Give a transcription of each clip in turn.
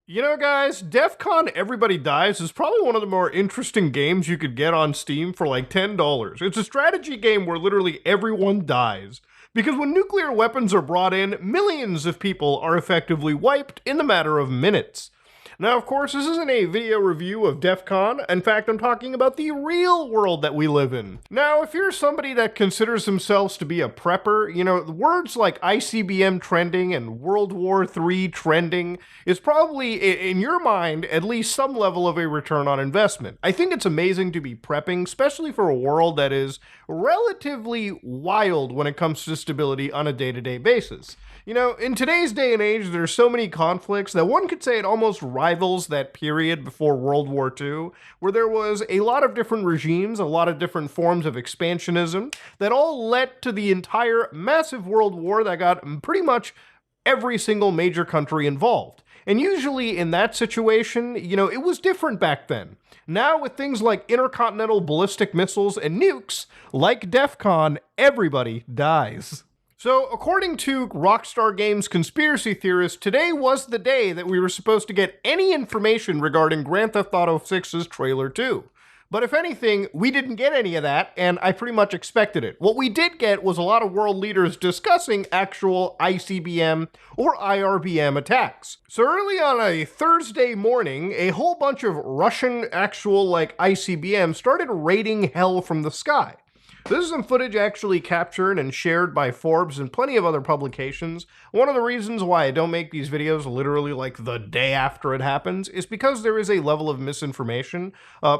You know, guys, DEF CON Everybody Dies is probably one of the more interesting games you could get on Steam for like $10. It's a strategy game where literally everyone dies. Because when nuclear weapons are brought in, millions of people are effectively wiped in the matter of minutes. Now, of course, this isn't a video review of DEF CON. In fact, I'm talking about the real world that we live in. Now, if you're somebody that considers themselves to be a prepper, you know, words like ICBM trending and World War III trending is probably, in your mind, at least some level of a return on investment. I think it's amazing to be prepping, especially for a world that is relatively wild when it comes to stability on a day-to-day basis. You know, in today's day and age, there's so many conflicts that one could say it almost rivals that period before World War II, where there was a lot of different regimes, a lot of different forms of expansionism that all led to the entire massive world war that got pretty much every single major country involved. And usually in that situation, you know, it was different back then. Now with things like intercontinental ballistic missiles and nukes, like DEF CON, everybody dies. So, according to Rockstar Games conspiracy theorists, today was the day that we were supposed to get any information regarding Grand Theft Auto 6's Trailer 2. But if anything, we didn't get any of that, and I pretty much expected it. What we did get was a lot of world leaders discussing actual ICBM or IRBM attacks. So early on a Thursday morning, a whole bunch of Russian actual ICBM started raiding hell from the sky. This is some footage actually captured and shared by Forbes and plenty of other publications. One of the reasons why I don't make these videos literally like the day after it happens is because there is a level of misinformation.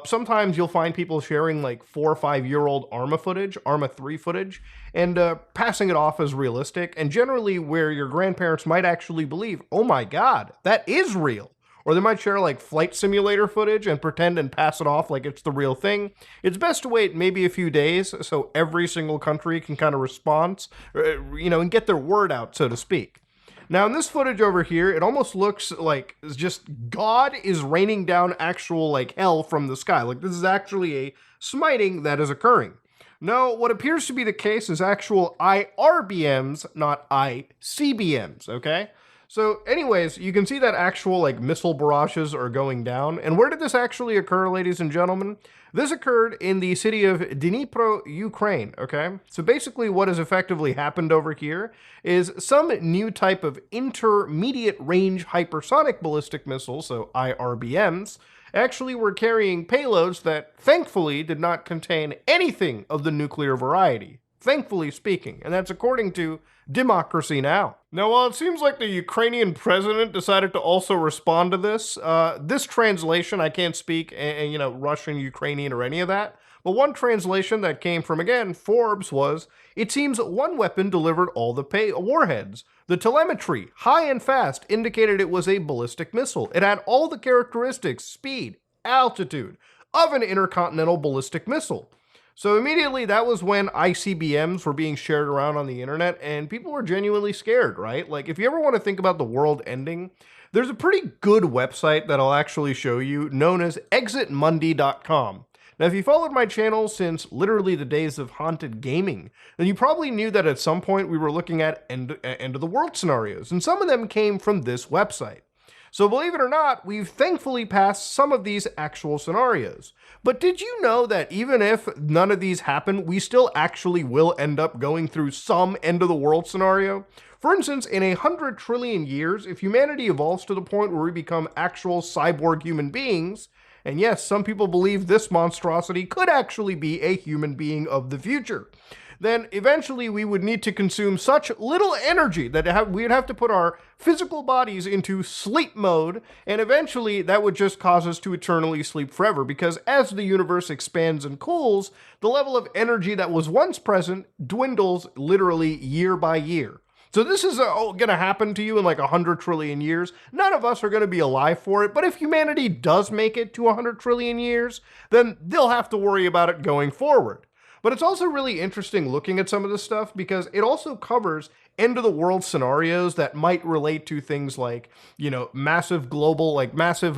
Sometimes you'll find people sharing like 4 or 5 year old Arma footage, Arma 3 footage, and passing it off as realistic, and generally where your grandparents might actually believe, oh my god, that is real. Or they might share like flight simulator footage and pretend and pass it off like it's the real thing. It's best to wait maybe a few days so every single country can kind of respond, and get their word out, so to speak. Now in this footage over here, it almost looks like just God is raining down actual like hell from the sky. Like this is actually a smiting that is occurring. No, what appears to be the case is actual IRBMs, not ICBMs, okay? So anyways, you can see that actual missile barrages are going down. And where did this actually occur, ladies and gentlemen? This occurred in the city of Dnipro, Ukraine, okay? So basically what has effectively happened over here is some new type of intermediate range hypersonic ballistic missiles, so IRBMs, actually were carrying payloads that thankfully did not contain anything of the nuclear variety. Thankfully speaking, and that's according to Democracy Now! Now, while it seems like the Ukrainian president decided to also respond to this, this translation, I can't speak, Russian, Ukrainian, or any of that, but one translation that came from, again, Forbes was, it seems one weapon delivered all the warheads. The telemetry, high and fast, indicated it was a ballistic missile. It had all the characteristics, speed, altitude, of an intercontinental ballistic missile. So immediately that was when ICBMs were being shared around on the internet and people were genuinely scared, right? Like if you ever want to think about the world ending, there's a pretty good website that I'll actually show you known as exitmundi.com. Now, if you followed my channel since literally the days of haunted gaming, then you probably knew that at some point we were looking at end of the world scenarios, and some of them came from this website. So believe it or not, we've thankfully passed some of these actual scenarios. But did you know that even if none of these happen, we still actually will end up going through some end of the world scenario? For instance, in 100 trillion years, if humanity evolves to the point where we become actual cyborg human beings, and yes, some people believe this monstrosity could actually be a human being of the future, then eventually we would need to consume such little energy that we'd have to put our physical bodies into sleep mode, and eventually that would just cause us to eternally sleep forever, because as the universe expands and cools, the level of energy that was once present dwindles literally year by year. So this is going to happen to you in like 100 trillion years. None of us are going to be alive for it, but if humanity does make it to 100 trillion years, then they'll have to worry about it going forward. But it's also really interesting looking at some of this stuff because it also covers end of the world scenarios that might relate to things like, massive global, like massive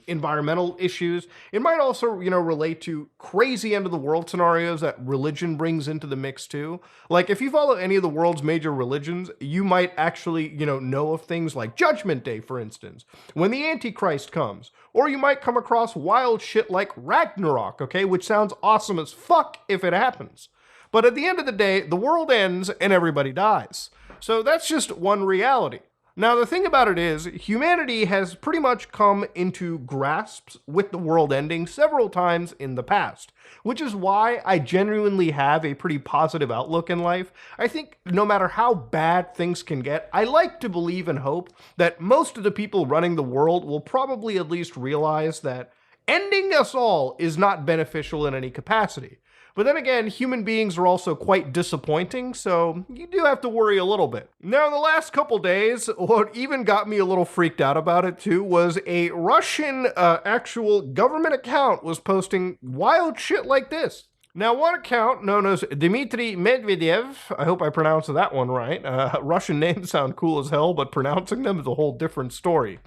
environmental issues. It might also, relate to crazy end of the world scenarios that religion brings into the mix too. Like if you follow any of the world's major religions, you might actually, know of things like Judgment Day, for instance, when the Antichrist comes. Or you might come across wild shit like Ragnarok, okay, which sounds awesome as fuck if it happens. But at the end of the day, the world ends and everybody dies. So that's just one reality. Now, the thing about it is, humanity has pretty much come into grasps with the world ending several times in the past, which is why I genuinely have a pretty positive outlook in life. I think no matter how bad things can get, I like to believe and hope that most of the people running the world will probably at least realize that ending us all is not beneficial in any capacity. But then again, human beings are also quite disappointing, so you do have to worry a little bit. Now, in the last couple days, what even got me a little freaked out about it too was a Russian actual government account was posting wild shit like this. Now, one account known as Dmitry Medvedev, I hope I pronounced that one right. Russian names sound cool as hell, but pronouncing them is a whole different story.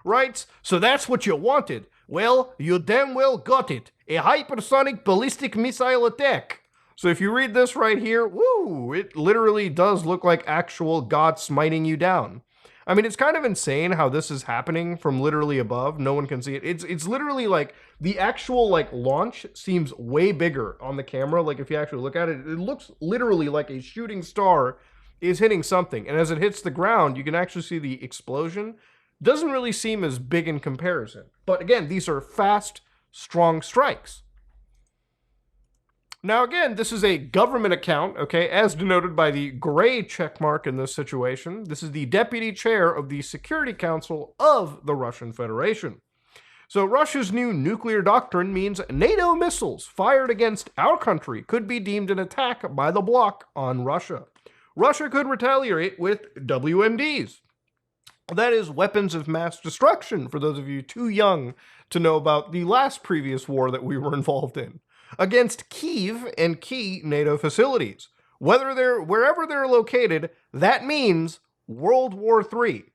Writes, so that's what you wanted. Well, you damn well got it. A hypersonic ballistic missile attack. So if you read this right here, woo, it literally does look like actual God smiting you down. I mean, it's kind of insane how this is happening from literally above. No one can see it. It's literally like the actual like launch seems way bigger on the camera. Like if you actually look at it, it looks literally like a shooting star is hitting something. And as it hits the ground, you can actually see the explosion. Doesn't really seem as big in comparison. But again, these are fast, strong strikes. Now again, this is a government account, okay, as denoted by the gray check mark in this situation. This is the deputy chair of the Security Council of the Russian Federation. So Russia's new nuclear doctrine means NATO missiles fired against our country could be deemed an attack by the bloc on Russia. Russia could retaliate with WMDs. That is weapons of mass destruction, for those of you too young to know about the last previous war that we were involved in, against Kyiv and key NATO facilities. Wherever they're located, that means World War III.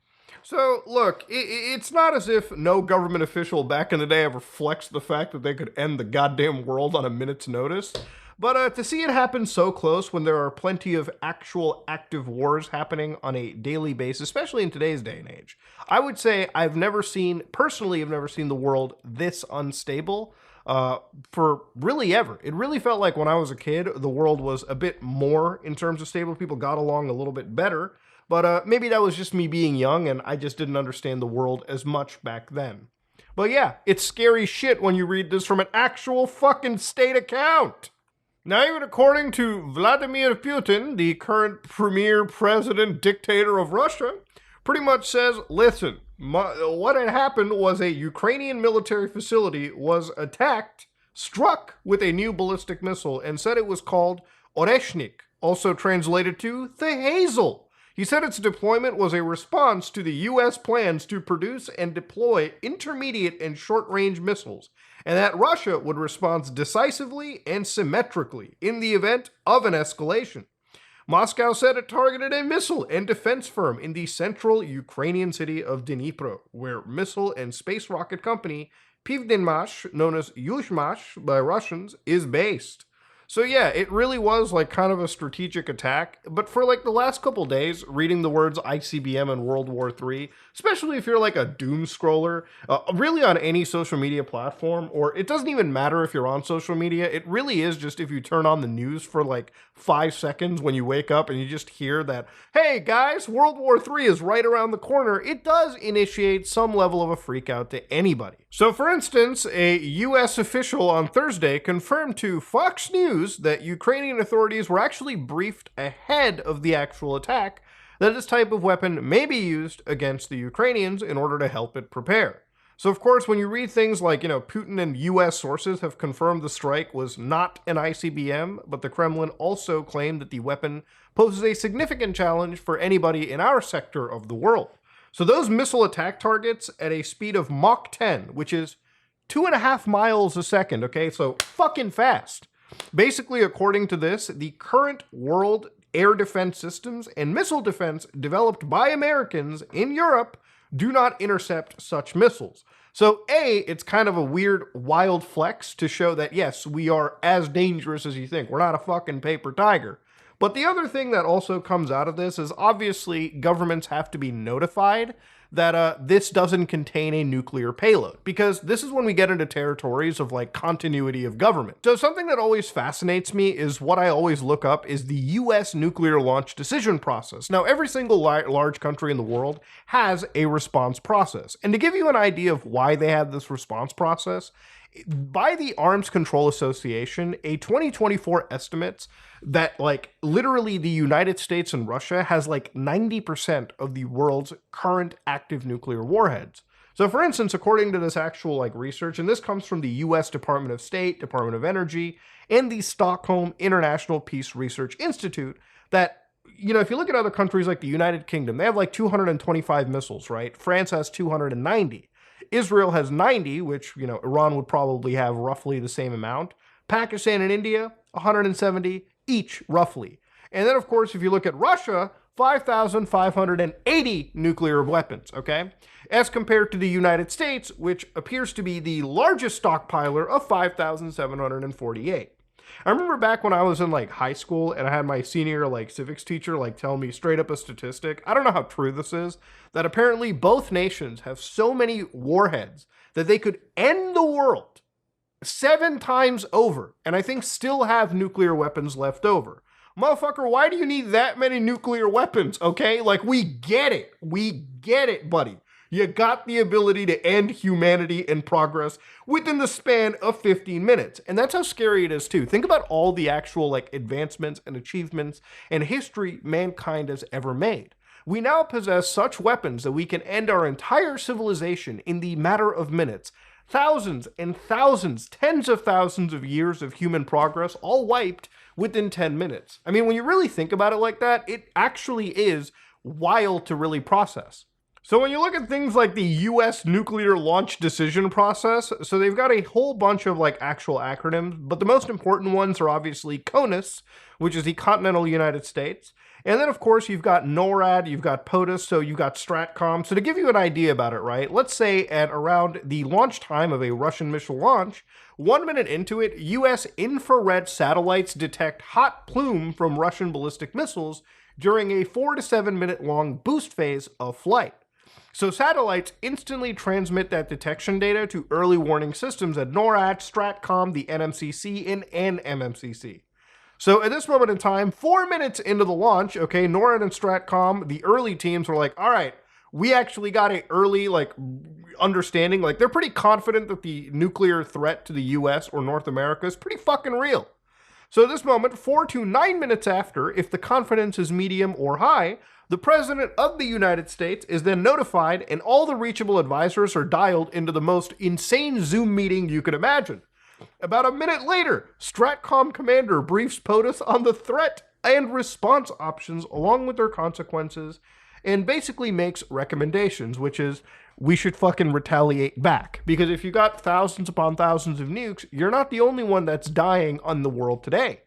So, look, it's not as if no government official back in the day ever flexed the fact that they could end the goddamn world on a minute's notice. But to see it happen so close when there are plenty of actual active wars happening on a daily basis, especially in today's day and age, I would say I've never seen the world this unstable for really ever. It really felt like when I was a kid, the world was a bit more in terms of stable. People got along a little bit better, but maybe that was just me being young and I just didn't understand the world as much back then. But yeah, it's scary shit when you read this from an actual fucking state account. Now, even according to Vladimir Putin, the current premier president dictator of Russia, pretty much says, listen, what had happened was a Ukrainian military facility was struck with a new ballistic missile, and said it was called Oreshnik, also translated to the Hazel. He said its deployment was a response to the U.S. plans to produce and deploy intermediate and short-range missiles, and that Russia would respond decisively and symmetrically in the event of an escalation. Moscow said it targeted a missile and defense firm in the central Ukrainian city of Dnipro, where missile and space rocket company Pivdenmash, known as Yuzhmash by Russians, is based. So yeah, it really was like kind of a strategic attack, but for like the last couple days, reading the words ICBM and World War III, especially if you're like a doom scroller, really on any social media platform, or it doesn't even matter if you're on social media, it really is just if you turn on the news for like 5 seconds when you wake up and you just hear that, hey guys, World War III is right around the corner, it does initiate some level of a freak out to anybody. So for instance, a US official on Thursday confirmed to Fox News that Ukrainian authorities were actually briefed ahead of the actual attack that this type of weapon may be used against the Ukrainians in order to help it prepare. So of course, when you read things like, Putin and US sources have confirmed the strike was not an ICBM, but the Kremlin also claimed that the weapon poses a significant challenge for anybody in our sector of the world. So those missile attack targets at a speed of Mach 10, which is 2.5 miles a second, okay, so fucking fast. Basically, according to this, the current world air defense systems and missile defense developed by Americans in Europe do not intercept such missiles. So A, it's kind of a weird, wild flex to show that, yes, we are as dangerous as you think. We're not a fucking paper tiger. But the other thing that also comes out of this is obviously governments have to be notified that this doesn't contain a nuclear payload, because this is when we get into territories of like continuity of government. So something that always fascinates me is what I always look up is the US nuclear launch decision process. Now, every single large country in the world has a response process. And to give you an idea of why they have this response process, by the Arms Control Association, a 2024 estimates that like literally the United States and Russia has like 90% of the world's current active nuclear warheads. So for instance, according to this actual like research, and this comes from the US Department of State, Department of Energy, and the Stockholm International Peace Research Institute, that, you know, if you look at other countries like the United Kingdom, they have like 225 missiles, right? France has 290. Israel has 90, which, you know, Iran would probably have roughly the same amount. Pakistan and India, 170 each, roughly. And then, of course, if you look at Russia, 5,580 nuclear weapons, okay? As compared to the United States, which appears to be the largest stockpiler of 5,748. I remember back when I was in like high school and I had my senior like civics teacher like tell me straight up a statistic. I don't know how true this is, that apparently both nations have so many warheads that they could end the world 7 times over, and I think still have nuclear weapons left over. Motherfucker, why do you need that many nuclear weapons, okay? Like, we get it. We get it, buddy. You got the ability to end humanity and progress within the span of 15 minutes. And that's how scary it is, too. Think about all the actual, like, advancements and achievements and history mankind has ever made. We now possess such weapons that we can end our entire civilization in the matter of minutes. Thousands and thousands, tens of thousands of years of human progress, all wiped within 10 minutes. I mean, when you really think about it like that, it actually is wild to really process. So when you look at things like the US nuclear launch decision process, so they've got a whole bunch of like actual acronyms, but the most important ones are obviously CONUS, which is the continental United States. And then of course you've got NORAD, you've got POTUS, so you've got STRATCOM. So to give you an idea about it, right, let's say at around the launch time of a Russian missile launch, 1 minute into it, US infrared satellites detect hot plume from Russian ballistic missiles during a 4 to 7 minute long boost phase of flight. So satellites instantly transmit that detection data to early warning systems at NORAD, STRATCOM, the NMCC, and NMMCC. So at this moment in time, 4 minutes into the launch, okay, NORAD and STRATCOM, the early teams were like, all right, we actually got an early like understanding. Like, they're pretty confident that the nuclear threat to the US or North America is pretty fucking real. So at this moment, 4 to 9 minutes after, if the confidence is medium or high, the President of the United States is then notified and all the reachable advisors are dialed into the most insane Zoom meeting you could imagine. About a minute later, STRATCOM commander briefs POTUS on the threat and response options along with their consequences and basically makes recommendations, which is we should fucking retaliate back. Because if you got thousands upon thousands of nukes, you're not the only one that's dying on the world today.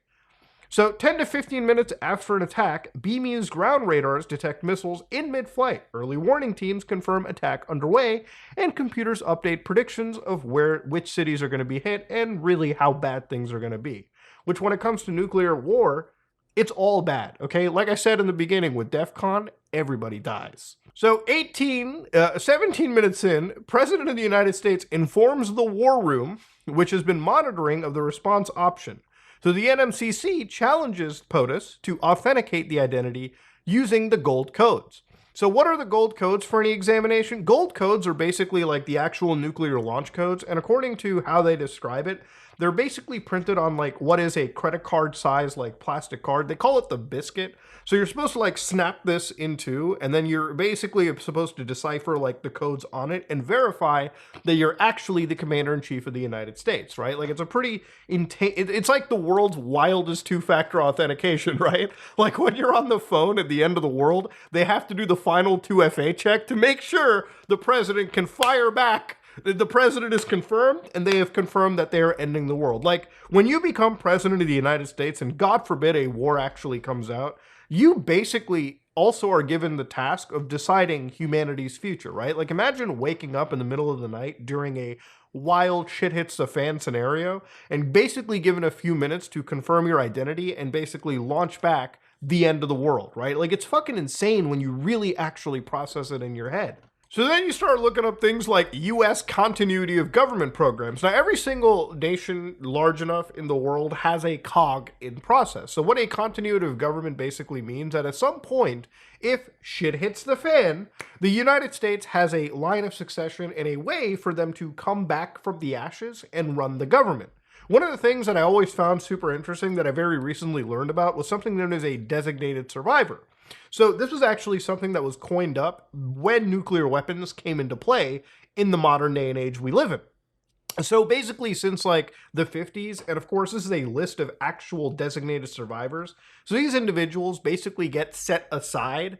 So 10 to 15 minutes after an attack, BMU's ground radars detect missiles in mid-flight. Early warning teams confirm attack underway, and computers update predictions of which cities are going to be hit and really how bad things are going to be. Which, when it comes to nuclear war, it's all bad, okay? Like I said in the beginning, with DEF CON, everybody dies. So 17 minutes in, President of the United States informs the War Room, which has been monitoring of the response option. So the NMCC challenges POTUS to authenticate the identity using the gold codes. So what are the gold codes for any examination? Gold codes are basically like the actual nuclear launch codes, and according to how they describe it, they're basically printed on like what is a credit card size like plastic card. They call it the biscuit. So you're supposed to like snap this in two, and then you're basically supposed to decipher like the codes on it and verify that you're actually the commander-in-chief of the United States, right? Like, it's a pretty it's like the world's wildest two-factor authentication, right? Like, when you're on the phone at the end of the world, they have to do the final 2FA check to make sure the president can fire back. The president is confirmed, and they have confirmed that they are ending the world. Like, when you become president of the United States, and God forbid a war actually comes out, you basically also are given the task of deciding humanity's future, right? Like imagine waking up in the middle of the night during a wild shit hits the fan scenario and basically given a few minutes to confirm your identity and basically launch back the end of the world, right? Like it's fucking insane when you really actually process it in your head. So then you start looking up things like US continuity of government programs. Now, every single nation large enough in the world has a cog in process. So what a continuity of government basically means that at some point, if shit hits the fan, the United States has a line of succession and a way for them to come back from the ashes and run the government. One of the things that I always found super interesting that I very recently learned about was something known as a designated survivor. So this was actually something that was coined up when nuclear weapons came into play in the modern day and age we live in. So basically, since like the 50s, and of course, this is a list of actual designated survivors. So these individuals basically get set aside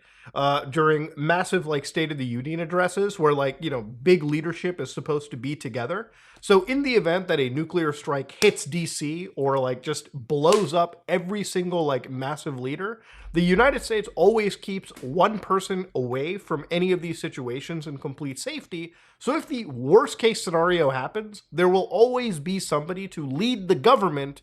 during massive like State of the Union addresses where like, you know, big leadership is supposed to be together. So in the event that a nuclear strike hits DC or like just blows up every single like massive leader, the United States always keeps one person away from any of these situations in complete safety. So if the worst case scenario happens, there will always be somebody to lead the government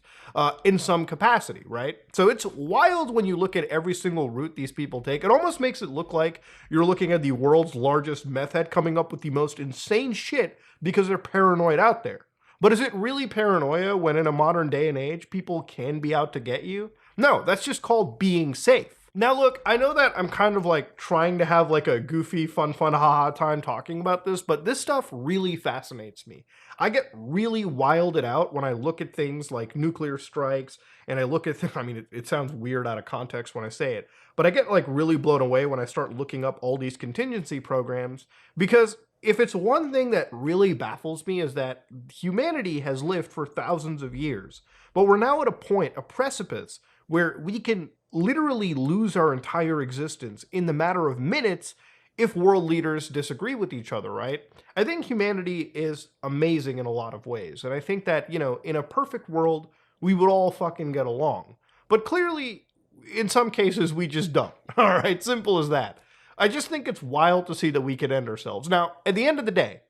in some capacity, right? So it's wild when you look at every single route these people take. It almost makes it look like you're looking at the world's largest meth head coming up with the most insane shit because they're paranoid out there. But is it really paranoia when in a modern day and age, people can be out to get you? No, that's just called being safe. Now look, I know that I'm kind of like trying to have like a goofy, fun, haha time talking about this, but this stuff really fascinates me. I get really wilded out when I look at things like nuclear strikes and I look at, I mean, it sounds weird out of context when I say it, but I get like really blown away when I start looking up all these contingency programs because if it's one thing that really baffles me is that humanity has lived for thousands of years, but we're now at a point, a precipice, where we can literally lose our entire existence in the matter of minutes if world leaders disagree with each other, right? I think humanity is amazing in a lot of ways, and I think that, you know, in a perfect world, we would all fucking get along. But clearly, in some cases, we just don't. All right, simple as that. I just think it's wild to see that we could end ourselves. Now, at the end of the day,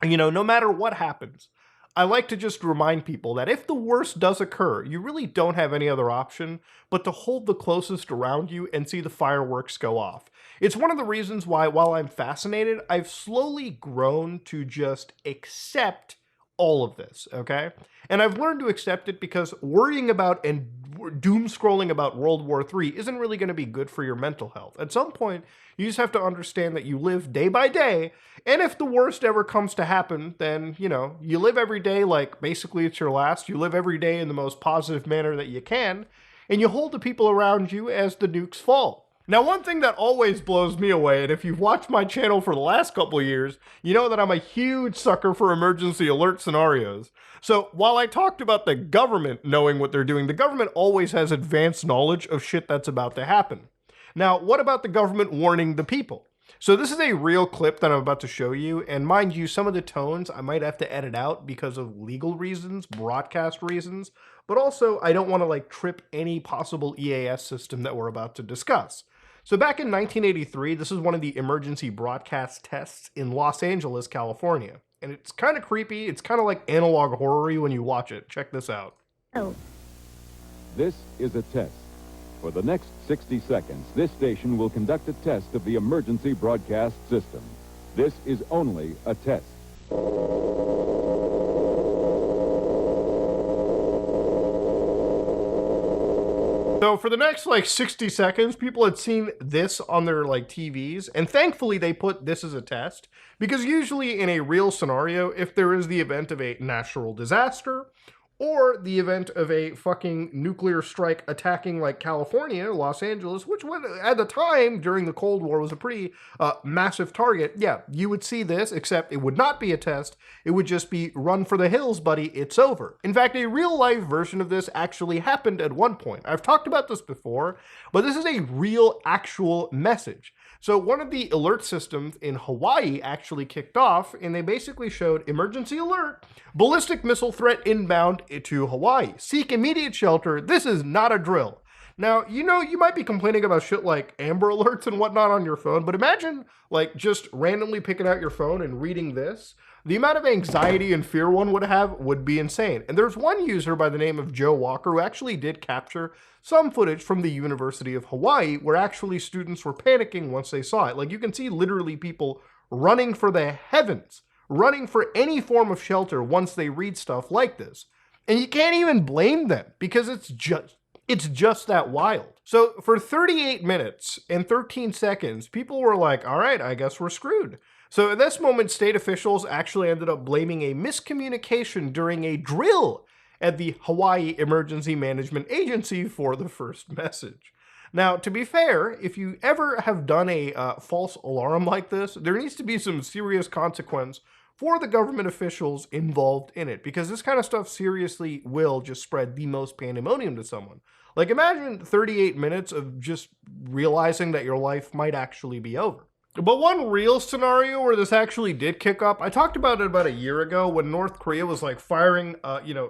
you know, no matter what happens, I like to just remind people that if the worst does occur, you really don't have any other option but to hold the closest around you and see the fireworks go off. It's one of the reasons why, while I'm fascinated, I've slowly grown to just accept all of this, okay? And I've learned to accept it because worrying about and doom scrolling about World War III isn't really going to be good for your mental health. At some point, you just have to understand that you live day by day, and if the worst ever comes to happen, then, you know, you live every day like basically it's your last. You live every day in the most positive manner that you can, and you hold the people around you as the nukes fall. Now, one thing that always blows me away, and if you've watched my channel for the last couple of years, you know that I'm a huge sucker for emergency alert scenarios. So while I talked about the government knowing what they're doing, the government always has advanced knowledge of shit that's about to happen. Now, what about the government warning the people? So this is a real clip that I'm about to show you, and mind you, some of the tones I might have to edit out because of legal reasons, broadcast reasons, but also I don't want to like trip any possible EAS system that we're about to discuss. So back in 1983, this is one of the emergency broadcast tests in Los Angeles, California. And it's kind of creepy. It's kind of like analog horror-y when you watch it. Check this out. Oh. This is a test. For the next 60 seconds, this station will conduct a test of the emergency broadcast system. This is only a test. So for the next like 60 seconds, people had seen this on their like TVs, and thankfully they put this as a test, because usually in a real scenario, if there is the event of a natural disaster, or the event of a fucking nuclear strike attacking like California, Los Angeles, which at the time during the Cold War was a pretty massive target, yeah, you would see this, except it would not be a test. It would just be run for the hills, buddy, it's over. In fact, a real life version of this actually happened at one point. I've talked about this before, but this is a real actual message. So one of the alert systems in Hawaii actually kicked off, and they basically showed emergency alert, ballistic missile threat inbound to Hawaii. Seek immediate shelter. This is not a drill. Now, you might be complaining about shit like Amber Alerts and whatnot on your phone, but imagine like just randomly picking out your phone and reading this. The amount of anxiety and fear one would have would be insane. And there's one user by the name of Joe Walker who actually did capture some footage from the University of Hawaii where actually students were panicking once they saw it. Like you can see literally people running for the heavens, running for any form of shelter once they read stuff like this. And you can't even blame them because it's just that wild. So for 38 minutes and 13 seconds, people were like, all right, I guess we're screwed. So at this moment, state officials actually ended up blaming a miscommunication during a drill at the Hawaii Emergency Management Agency for the first message. Now, to be fair, if you ever have done a false alarm like this, there needs to be some serious consequence for the government officials involved in it, because this kind of stuff seriously will just spread the most pandemonium to someone. Like imagine 38 minutes of just realizing that your life might actually be over. But one real scenario where this actually did kick up, I talked about it about a year ago when North Korea was like firing,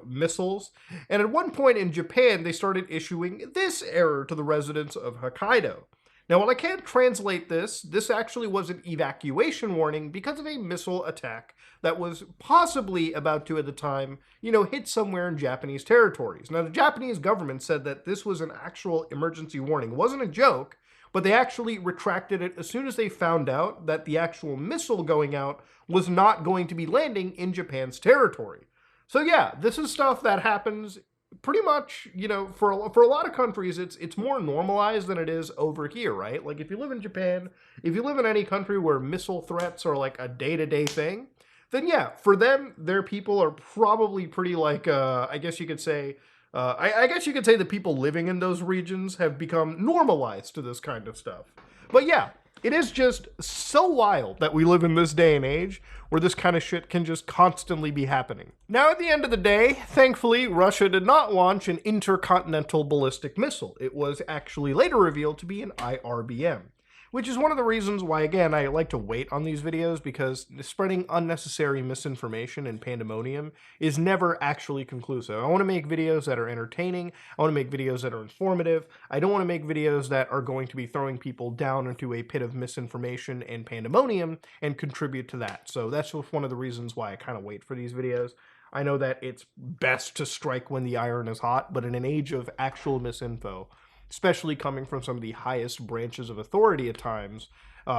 missiles. And at one point in Japan, they started issuing this error to the residents of Hokkaido. Now, while I can't translate this actually was an evacuation warning because of a missile attack that was possibly about to, at the time, hit somewhere in Japanese territories. Now, the Japanese government said that this was an actual emergency warning. It wasn't a joke, but they actually retracted it as soon as they found out that the actual missile going out was not going to be landing in Japan's territory. So yeah, this is stuff that happens pretty much, for a lot of countries, it's more normalized than it is over here, right? Like if you live in Japan, if you live in any country where missile threats are like a day-to-day thing, then yeah, for them, their people are probably pretty like, I guess you could say the people living in those regions have become normalized to this kind of stuff. But yeah, it is just so wild that we live in this day and age where this kind of shit can just constantly be happening. Now, at the end of the day, thankfully, Russia did not launch an intercontinental ballistic missile. It was actually later revealed to be an IRBM, which is one of the reasons why, again, I like to wait on these videos, because spreading unnecessary misinformation and pandemonium is never actually conclusive. I want to make videos that are entertaining. I want to make videos that are informative. I don't want to make videos that are going to be throwing people down into a pit of misinformation and pandemonium and contribute to that. So that's just one of the reasons why I kind of wait for these videos. I know that it's best to strike when the iron is hot, but in an age of actual misinfo, especially coming from some of the highest branches of authority at times,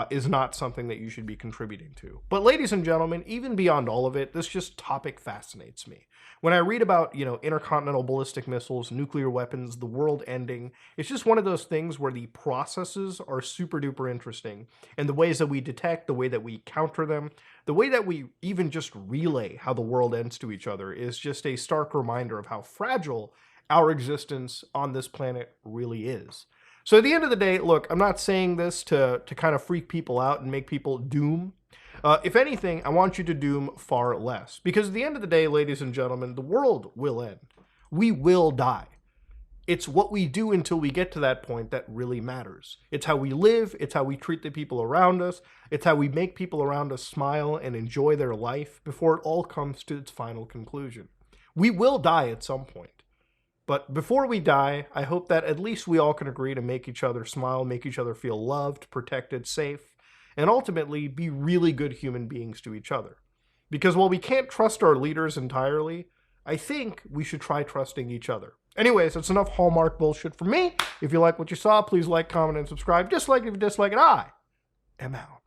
is not something that you should be contributing to. But ladies and gentlemen, even beyond all of it, this just topic fascinates me. When I read about, intercontinental ballistic missiles, nuclear weapons, the world ending, it's just one of those things where the processes are super duper interesting. And the ways that we detect, the way that we counter them, the way that we even just relay how the world ends to each other is just a stark reminder of how fragile our existence on this planet really is. So at the end of the day, look, I'm not saying this to kind of freak people out and make people doom. If anything, I want you to doom far less. Because at the end of the day, ladies and gentlemen, the world will end. We will die. It's what we do until we get to that point that really matters. It's how we live. It's how we treat the people around us. It's how we make people around us smile and enjoy their life before it all comes to its final conclusion. We will die at some point. But before we die, I hope that at least we all can agree to make each other smile, make each other feel loved, protected, safe, and ultimately be really good human beings to each other. Because while we can't trust our leaders entirely, I think we should try trusting each other. Anyways, that's enough Hallmark bullshit for me. If you like what you saw, please like, comment, and subscribe. Dislike it if you dislike it. I am out.